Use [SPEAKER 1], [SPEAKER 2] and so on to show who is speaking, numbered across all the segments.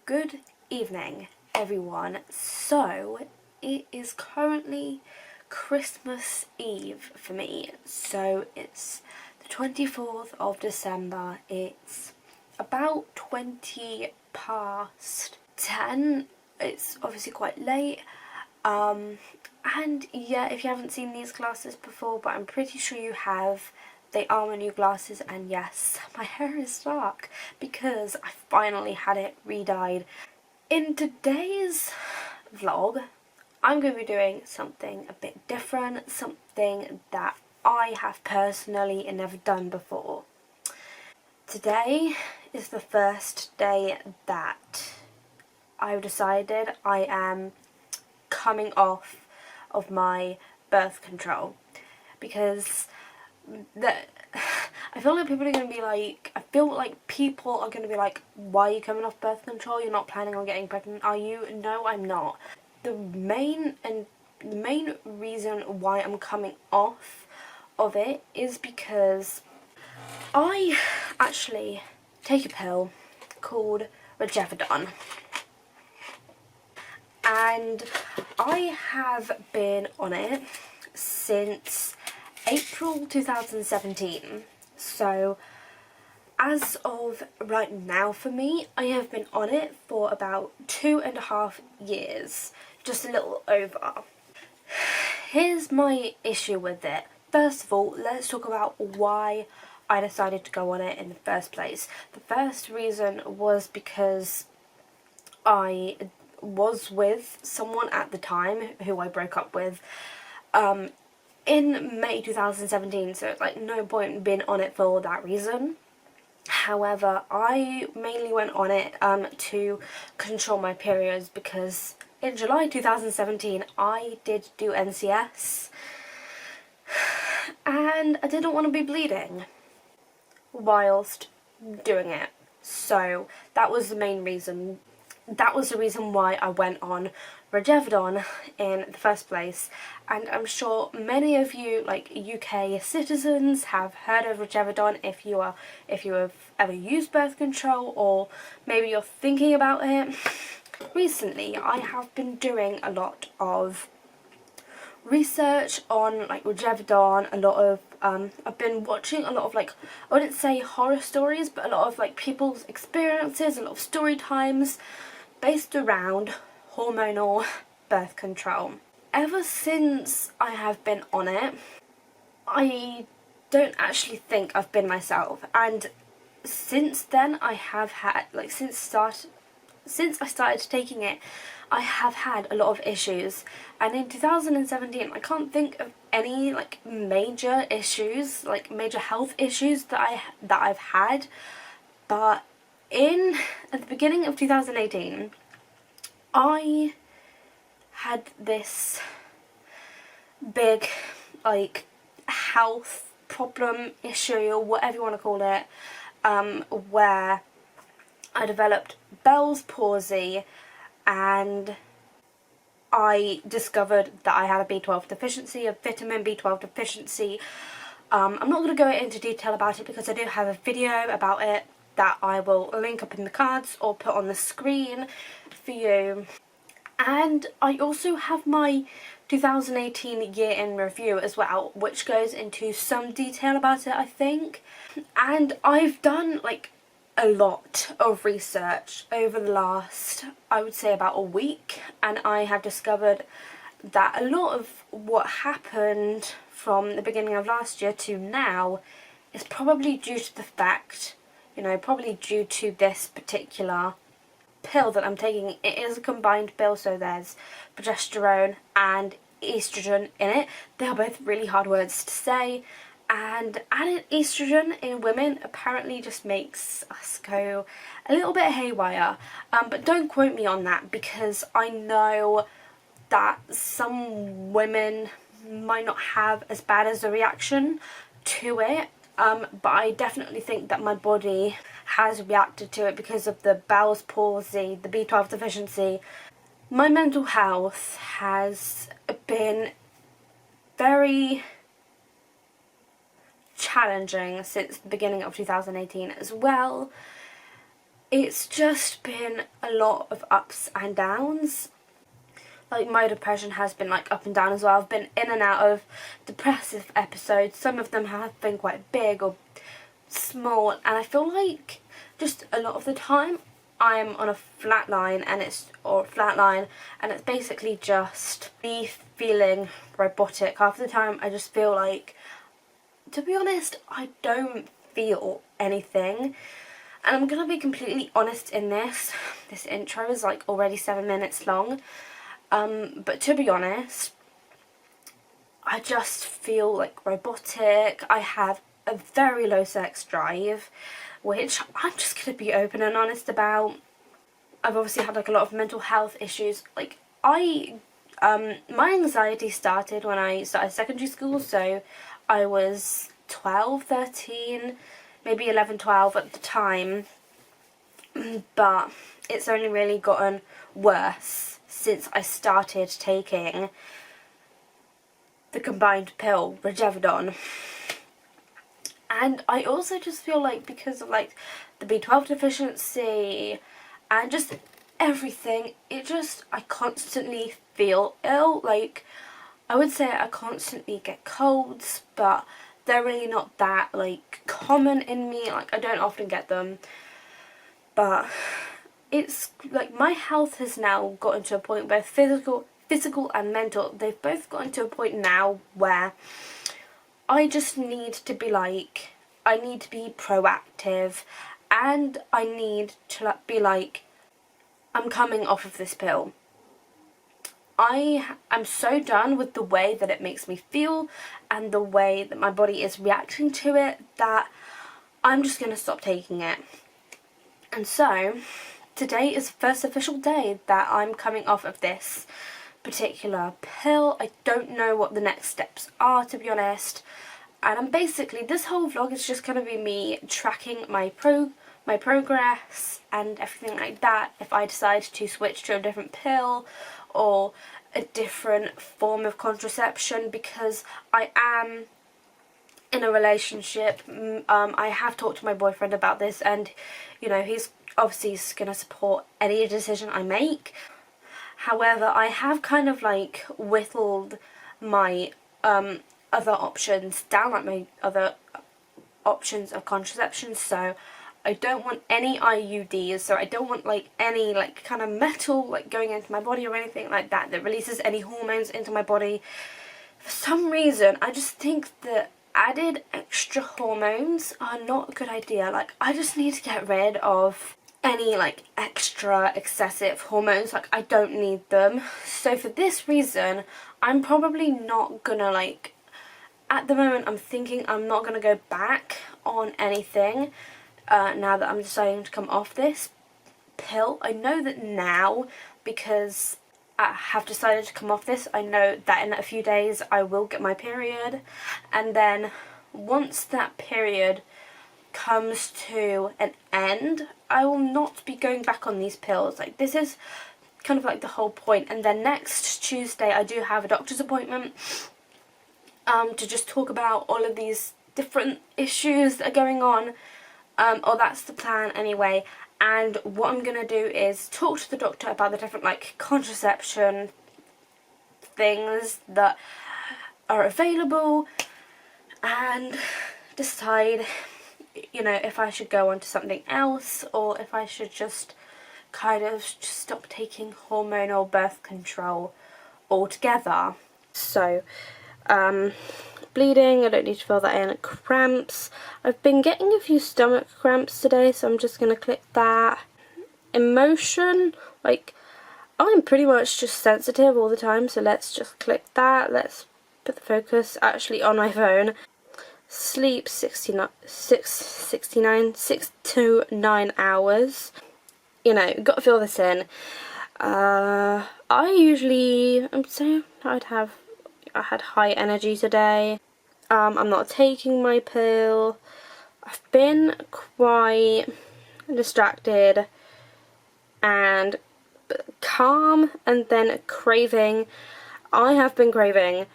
[SPEAKER 1] Good evening, everyone. So, it is currently Christmas Eve for me. So, it's the 24th of December. It's about 20 past 10. It's obviously quite late. And yeah, if you haven't seen these glasses before, but I'm pretty sure you have, they are my new glasses, and yes, my hair is dark because I finally had it re-dyed. In today's vlog, I'm going to be doing something a bit different, something that I have personally never done before. Today is the first day that I've decided I am coming off of my birth control, because I feel like people are going to be like, why are you coming off birth control? You're not planning on getting pregnant, are you? No, I'm not. The main reason why I'm coming off of it is because I actually take a pill called Regevidon. And I have been on it since April 2017. So as of right now for me, I have been on it for about 2.5 years, just a little over. Here's my issue with it. First of all, let's talk about why I decided to go on it in the first place. The first reason was because I was with someone at the time who I broke up with in May 2017, so it's like no point being on it for that reason. However, I mainly went on it to control my periods, because in July 2017 I did do NCS and I didn't want to be bleeding whilst doing it, so that was the main reason. That was the reason why I went on Regevidon in the first place, and I'm sure many of you, like UK citizens, have heard of Regevidon if you have ever used birth control, or maybe you're thinking about it. Recently, I have been doing a lot of research on like Regevidon, a lot of I've been watching a lot of, like, I wouldn't say horror stories, but a lot of like people's experiences, a lot of story times based around hormonal birth control. Ever since I have been on it, I don't actually think I've been myself, and since then I have had, like, since I started taking it, I have had a lot of issues. And in 2017, I can't think of any like major issues, like major health issues that I've had. But at the beginning of 2018, I had this big like health problem, issue, or whatever you want to call it, where I developed Bell's palsy, and I discovered that I had a B12 deficiency, a vitamin B12 deficiency. I'm not going to go into detail about it because I do have a video about it that I will link up in the cards or put on the screen for you. And I also have my 2018 year in review as well, which goes into some detail about it, I think. And I've done like a lot of research over the last, I would say, about a week, and I have discovered that a lot of what happened from the beginning of last year to now is probably due to the fact, probably due to this particular pill that I'm taking. It is a combined pill, so there's progesterone and estrogen in it. They are both really hard words to say, and added estrogen in women apparently just makes us go a little bit haywire. But don't quote me on that, because I know that some women might not have as bad as a reaction to it. But I definitely think that my body has reacted to it because of the Bell's palsy, the B12 deficiency. My mental health has been very challenging since the beginning of 2018 as well. it's just been a lot of ups and downs. Like, my depression has been like up and down as well. I've been in and out of depressive episodes. Some of them have been quite big or small, and I feel like just a lot of the time I'm on a flat line, and it's basically just me feeling robotic. Half the time I just feel like, to be honest, I don't feel anything. And I'm gonna be completely honest in this. This intro is like already 7 minutes long. But to be honest, I just feel like robotic. I have a very low sex drive, which I'm just gonna be open and honest about. I've obviously had like a lot of mental health issues. Like, my anxiety started when I started secondary school, so I was 12, 13, maybe 11, 12 at the time, but it's only really gotten worse since I started taking the combined pill, Regevidon. And I also just feel like, because of like the B12 deficiency and just everything, I constantly feel ill. Like, I would say I constantly get colds, but they're really not that like common in me. Like, I don't often get them, but it's like my health has now gotten to a point, both physical and mental, they've both gotten to a point now where I just need to be like, I need to be proactive, and I need to be like, I'm coming off of this pill. I am so done with the way that it makes me feel and the way that my body is reacting to it that I'm just going to stop taking it. And so today is the first official day that I'm coming off of this particular pill. I don't know what the next steps are, to be honest. And I'm basically, this whole vlog is just going to be me tracking my progress and everything like that. If I decide to switch to a different pill or a different form of contraception, because I am in a relationship. I have talked to my boyfriend about this, and you know, he's obviously going to support any decision I make. However, I have kind of like whittled my other options down, like my other options of contraception. So I don't want any IUDs, so I don't want like any like kind of metal like going into my body or anything like that that releases any hormones into my body. For some reason, I just think that added extra hormones are not a good idea. Like, I just need to get rid of any like extra excessive hormones. Like, I don't need them. So for this reason, I'm probably not gonna like, at the moment I'm thinking I'm not gonna go back on anything now that I'm deciding to come off this pill. I know that now, because I have decided to come off this, I know that in a few days I will get my period, and then once that period comes to an end, I will not be going back on these pills. Like, this is kind of like the whole point. And then next Tuesday I do have a doctor's appointment to just talk about all of these different issues that are going on, or that's the plan anyway. And what I'm going to do is talk to the doctor about the different like contraception things that are available, and decide, you know, if I should go on to something else, or if I should just kind of just stop taking hormonal birth control altogether. So, bleeding, I don't need to fill that in. Cramps, I've been getting a few stomach cramps today, so I'm just going to click that. Emotion, like, I'm pretty much just sensitive all the time, so let's just click that. Let's put the focus actually on my phone. Sleep, 6 to 9 hours. You know, got to fill this in. I would say I had high energy today. I'm not taking my pill. I've been quite distracted and calm, and then craving. I have been craving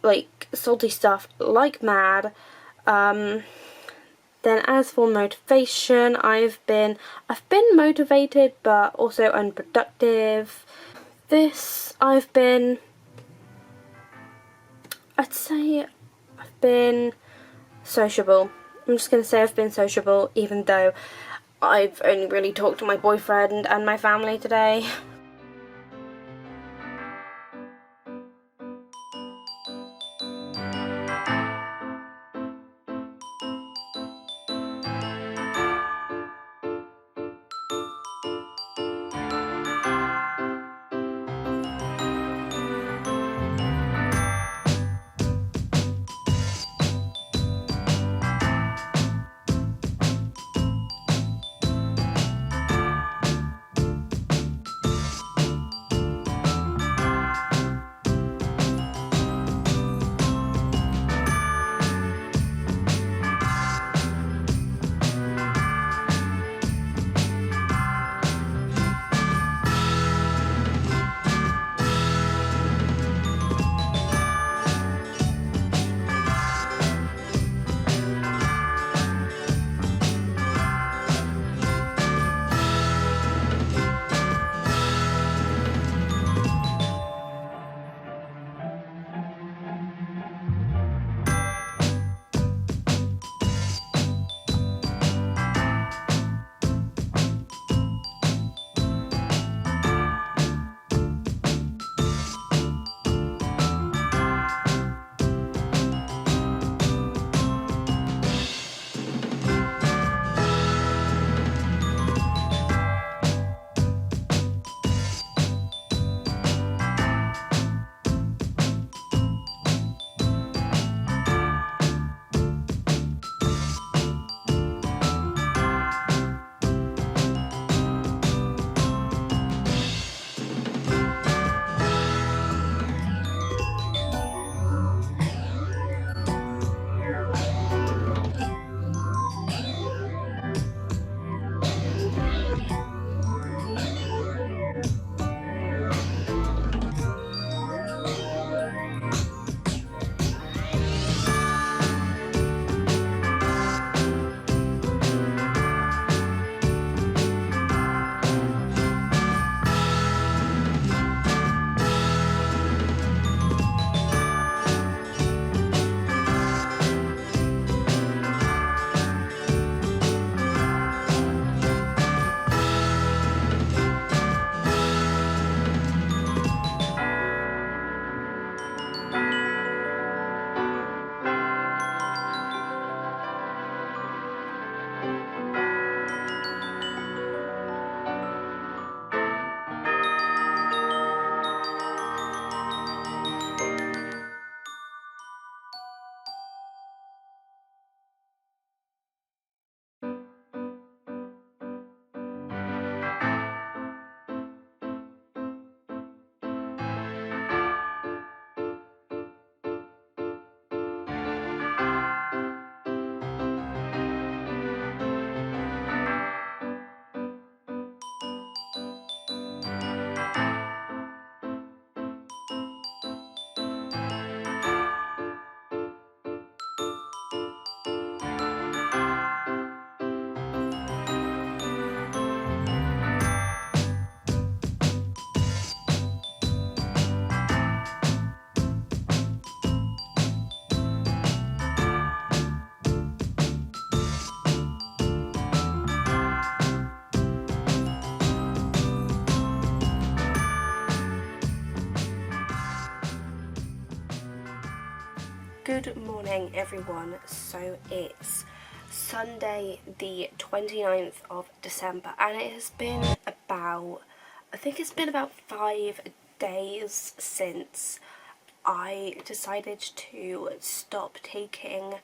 [SPEAKER 1] like salty stuff like mad. Then as for motivation, I've been motivated but also unproductive. I'd say I've been sociable. I'm just going to say I've been sociable, even though I've only really talked to my boyfriend and my family today. Good morning, everyone. So it's Sunday the 29th of December, and it has been about, I think it's been about 5 days since I decided to stop taking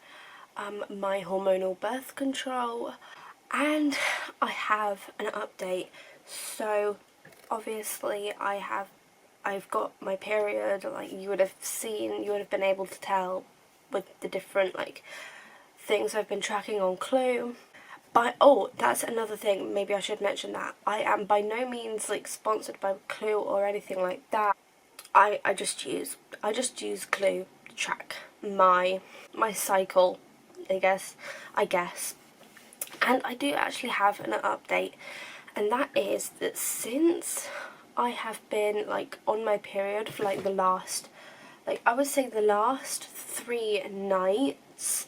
[SPEAKER 1] my hormonal birth control, and I have an update. So obviously I've got my period, like you would have been able to tell with the different like things I've been tracking on Clue. Oh, that's another thing, maybe I should mention that I am by no means like sponsored by Clue or anything like that. I just use Clue to track my cycle, I guess. And I do actually have an update, and that is that since I have been like on my period for like the last, like I would say the last 3 nights,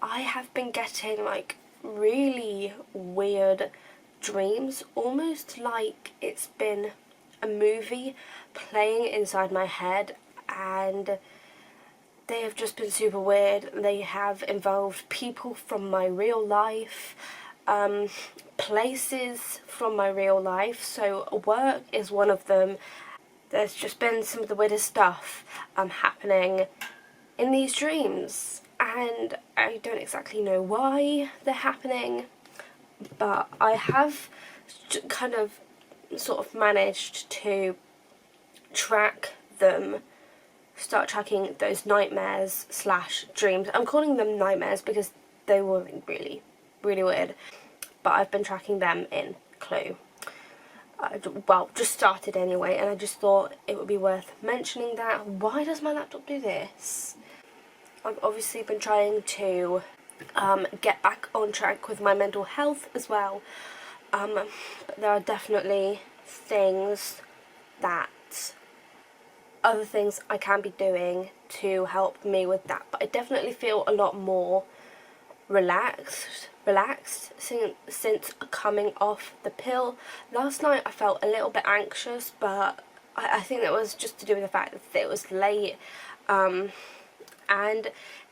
[SPEAKER 1] I have been getting like really weird dreams, almost like it's been a movie playing inside my head, and they have just been super weird. They have involved people from my real life, places from my real life, so work is one of them. There's just been some of the weirdest stuff happening in these dreams, and I don't exactly know why they're happening, but I have kind of sort of managed to track them, start tracking those nightmares slash dreams. I'm calling them nightmares because they were really, really weird, but I've been tracking them in Clue. Well, just started anyway, and I just thought it would be worth mentioning that. Why does my laptop do this? I've obviously been trying to get back on track with my mental health as well, but there are definitely other things I can be doing to help me with that. But I definitely feel a lot more relaxed since coming off the pill. Last night I felt a little bit anxious, but I think that was just to do with the fact that it was late, and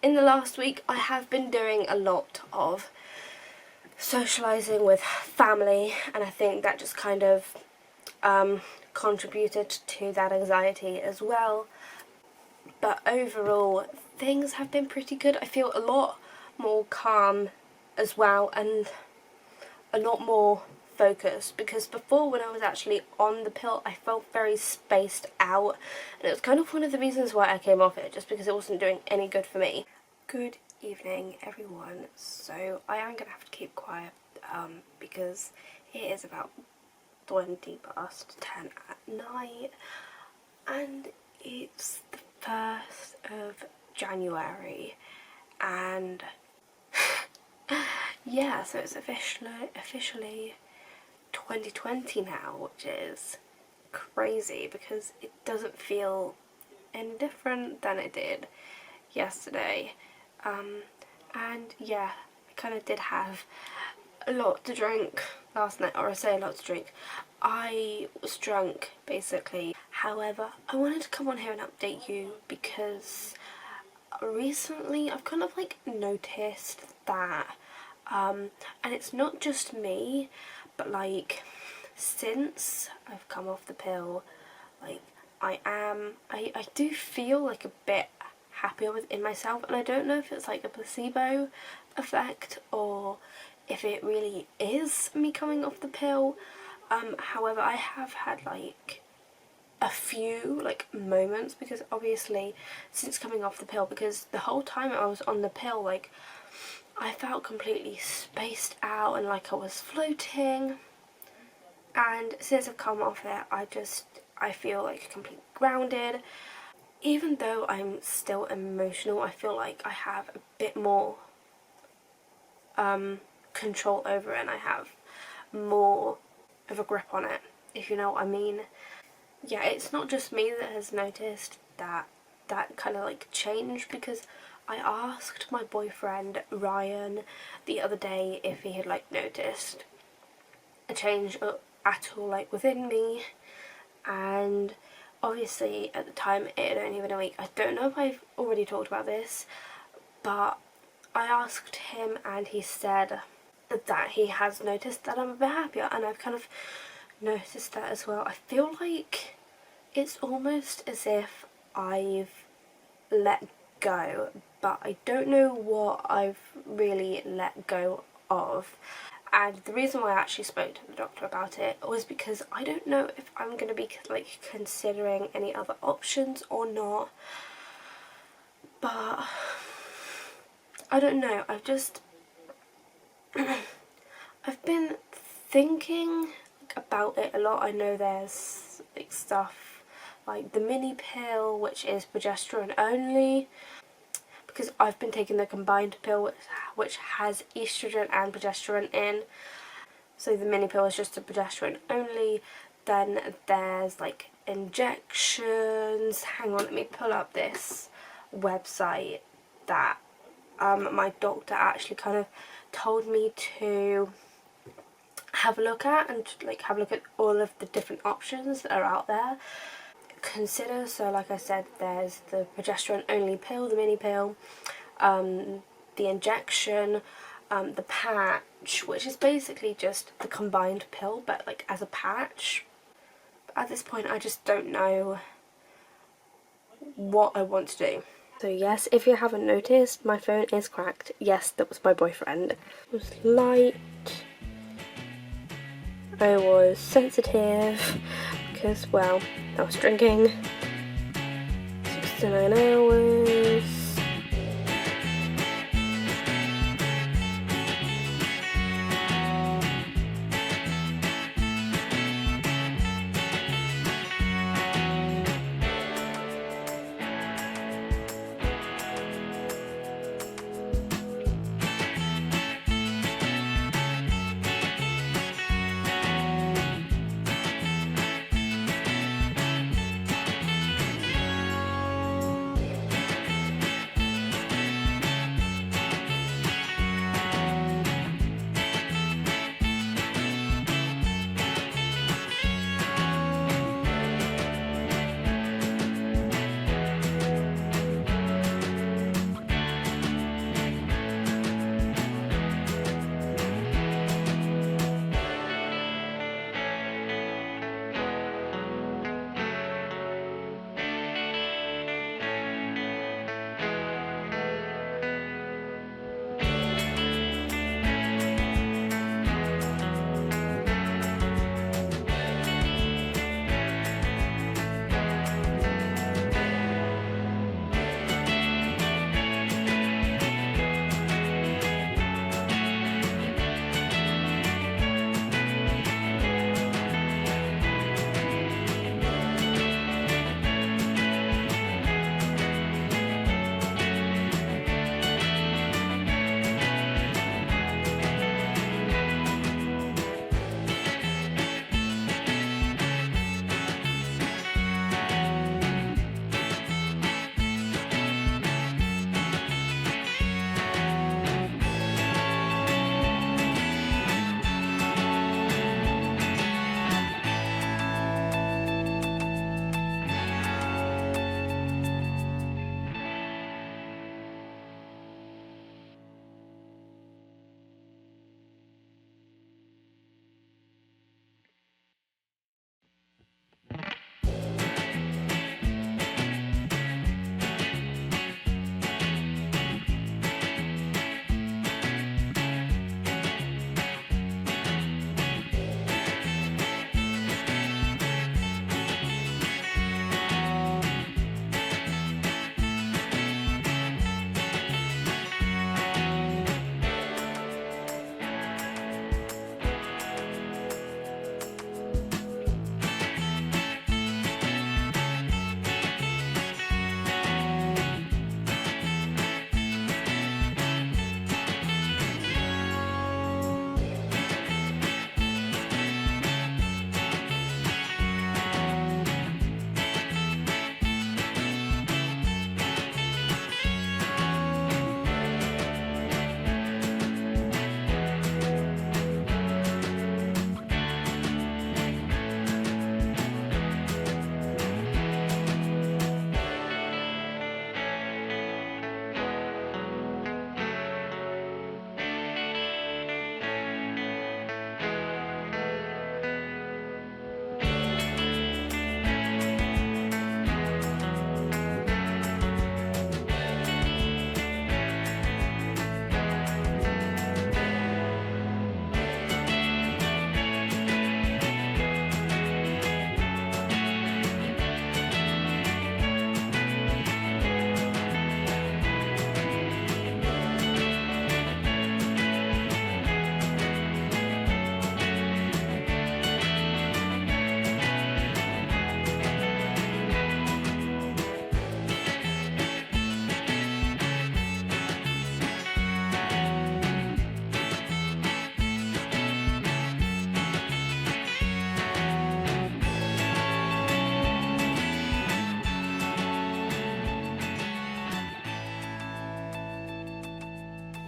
[SPEAKER 1] in the last week I have been doing a lot of socialising with family, and I think that just kind of contributed to that anxiety as well. But overall, things have been pretty good. I feel a lot more calm as well, and a lot more focused, because before, when I was actually on the pill, I felt very spaced out, and it was kind of one of the reasons why I came off it, just because it wasn't doing any good for me. Good evening, everyone. So I am gonna have to keep quiet because it is about 20 past 10 at night, and it's the 1st of January, and yeah, so it's officially 2020 now, which is crazy because it doesn't feel any different than it did yesterday. And yeah, I kind of did have a lot to drink last night, or I say a lot to drink. I was drunk, basically. However, I wanted to come on here and update you because recently I've kind of like noticed that, and it's not just me, but like since I've come off the pill, like I do feel like a bit happier within myself, and I don't know if it's like a placebo effect or if it really is me coming off the pill. However, I have had like a few like moments, because obviously since coming off the pill, because the whole time I was on the pill, like I felt completely spaced out and like I was floating, and since I've come off it, I feel like completely grounded. Even though I'm still emotional, I feel like I have a bit more control over it, and I have more of a grip on it, if you know what I mean. Yeah, it's not just me that has noticed that kind of like change, because I asked my boyfriend Ryan the other day if he had like noticed a change at all like within me, and obviously at the time it had only been a week. I don't know if I've already talked about this, but I asked him and he said that he has noticed that I'm a bit happier, and I've kind of noticed that as well. I feel like it's almost as if I've let go, but I don't know what I've really let go of. And the reason why I actually spoke to the doctor about it was because I don't know if I'm going to be like considering any other options or not, but I don't know. I've been thinking about it a lot. I know there's like stuff like the mini pill, which is progesterone only. because I've been taking the combined pill, which has estrogen and progesterone in. So the mini pill is just the progesterone only. Then there's like injections. Hang on, let me pull up this website that my doctor actually kind of told me to have a look at, and like have a look at all of the different options that are out there. Consider, so like I said, there's the progesterone only pill, the mini pill, the injection, the patch, which is basically just the combined pill but like as a patch. But at this point I just don't know what I want to do. So yes, if you haven't noticed, my phone is cracked. Yes, that was my boyfriend. It was light. I was sensitive because, well, I was drinking. 69 hours.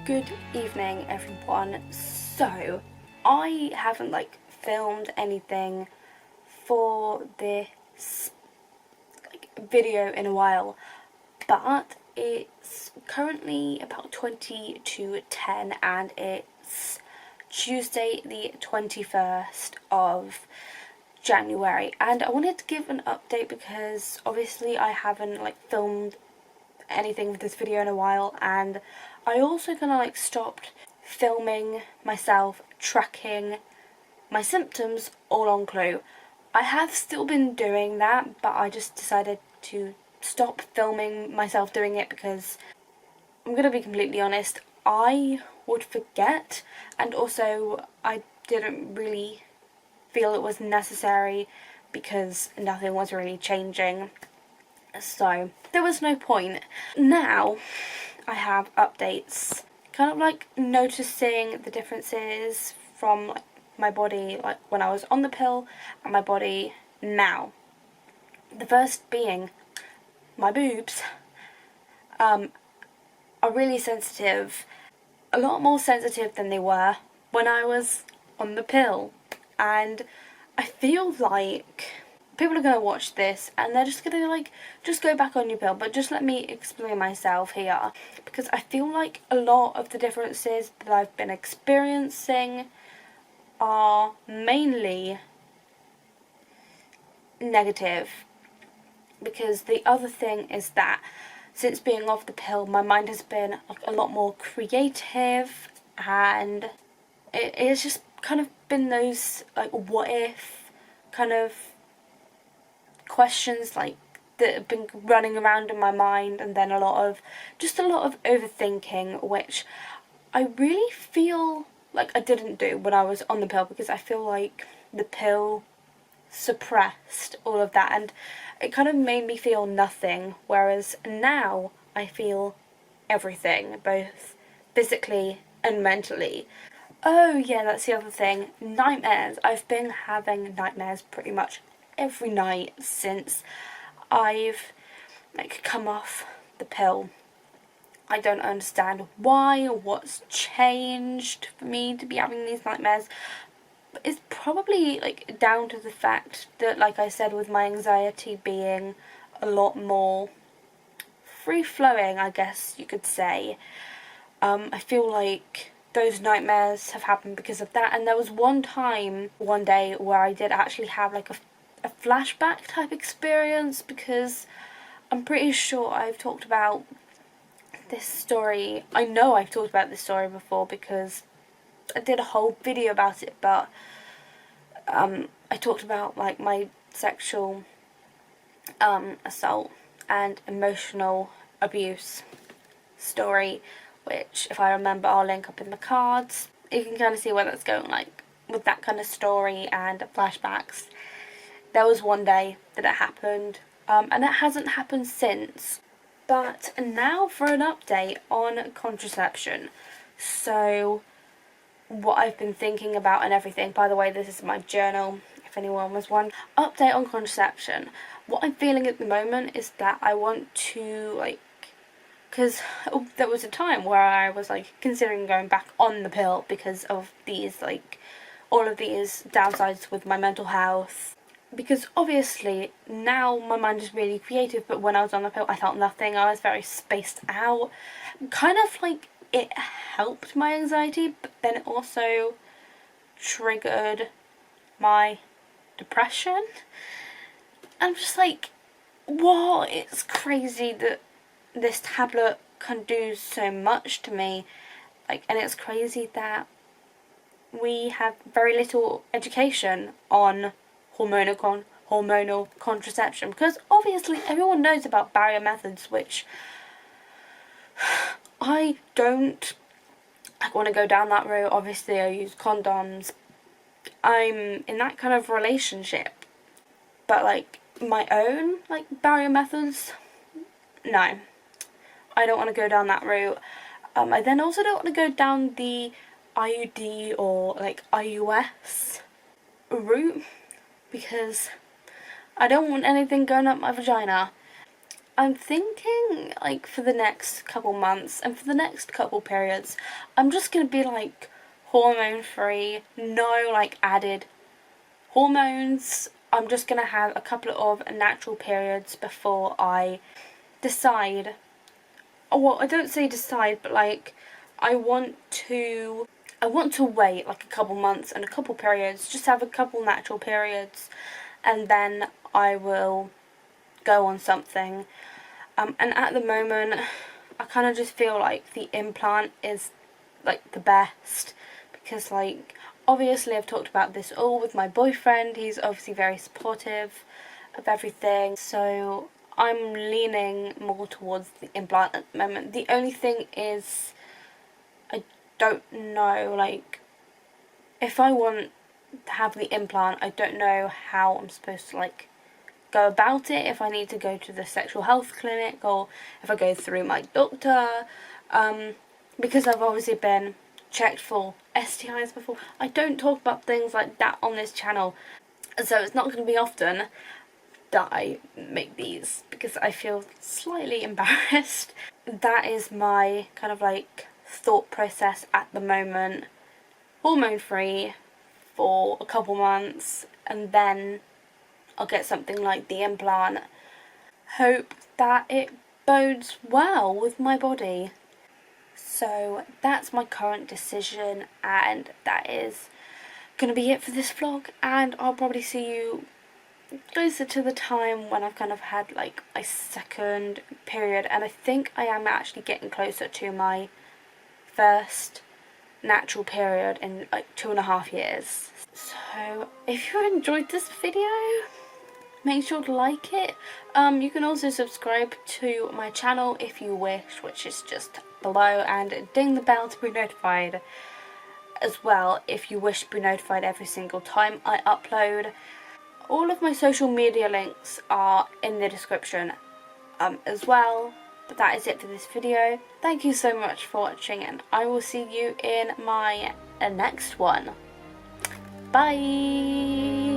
[SPEAKER 1] Good evening, everyone. So, I haven't filmed anything for this video in a while, but it's currently about 20 to 10 and it's Tuesday the 21st of January, and I wanted to give an update because obviously I haven't filmed anything for this video in a while, and I also kind of stopped filming myself tracking my symptoms all on Clue. I have still been doing that, but I just decided to stop filming myself doing it because I'm gonna be completely honest, I would forget, and also I didn't really feel it was necessary because nothing was really changing, so there was no point. Now I have updates, kind of noticing the differences from my body when I was on the pill and my body now. The first being my boobs are really sensitive, a lot more sensitive than they were when I was on the pill, and I feel like people are going to watch this and they're just going to just go back on your pill, but just let me explain myself here, because I feel like a lot of the differences that I've been experiencing are mainly negative, because the other thing is that since being off the pill my mind has been a lot more creative, and it's just kind of been those what if kind of questions that have been running around in my mind, and then a lot of overthinking, which I really feel like I didn't do when I was on the pill, because I feel like the pill suppressed all of that and it kind of made me feel nothing, whereas now I feel everything, both physically and mentally. Oh yeah, that's the other thing, nightmares. I've been having nightmares pretty much every night since I've come off the pill. I don't understand why or what's changed for me to be having these nightmares. It's probably down to the fact that, like I said, with my anxiety being a lot more free-flowing, I guess you could say, I feel like those nightmares have happened because of that. And there was one day where I did actually have a flashback type experience, because I'm pretty sure I've talked about this story. I know I've talked about this story before because I did a whole video about it, but I talked about my sexual assault and emotional abuse story, which if I remember I'll link up in the cards. You can kind of see where that's going, with that kind of story and flashbacks. There was one day that it happened, and it hasn't happened since. But now for an update on contraception. So what I've been thinking about and everything. By the way, this is my journal, if anyone was wondering. Update on contraception. What I'm feeling at the moment is that I want to because there was a time where I was considering going back on the pill because of these all of these downsides with my mental health. Because obviously now my mind is really creative, but when I was on the pill I felt nothing. I was very spaced out. Kind of it helped my anxiety, but then it also triggered my depression. I'm just what? It's crazy that this tablet can do so much to me. And it's crazy that we have very little education on hormonal contraception, because obviously everyone knows about barrier methods, which I don't want to go down that route. Obviously I use condoms. I'm in that kind of relationship, but my own barrier methods, no, I don't want to go down that route. I then also don't want to go down the IUD or IUS route, because I don't want anything going up my vagina. I'm thinking, like, for the next couple months and for the next couple periods, I'm just gonna be, like, hormone free, no, like, added hormones. I'm just gonna have a couple of natural periods before I decide. Well, I don't say decide, but, like, I want to wait, like, a couple months and a couple periods, just have a couple natural periods, and then I will go on something. And at the moment, I kind of just feel like the implant is, like, the best, because, like, obviously I've talked about this all with my boyfriend. He's obviously very supportive of everything, so I'm leaning more towards the implant at the moment. The only thing is, I don't know, like, if I want to have the implant, I don't know how I'm supposed to, like, go about it, if I need to go to the sexual health clinic or if I go through my doctor, because I've obviously been checked for STIs before. I don't talk about things like that on this channel, so it's not going to be often that I make these because I feel slightly embarrassed. That is my kind of, like, thought process at the moment. Hormone free for a couple months, and then I'll get something like the implant. Hope that it bodes well with my body. So that's my current decision, and that is gonna be it for this vlog, and I'll probably see you closer to the time when I've kind of had, like, my second period, and I think I am actually getting closer to my first natural period in, like, 2.5 years. So if you enjoyed this video, make sure to like it. You can also subscribe to my channel if you wish, which is just below, and ding the bell to be notified as well if you wish to be notified every single time I upload. All of my social media links are in the description as well. But that is it for this video. Thank you so much for watching, and I will see you in my next one. Bye!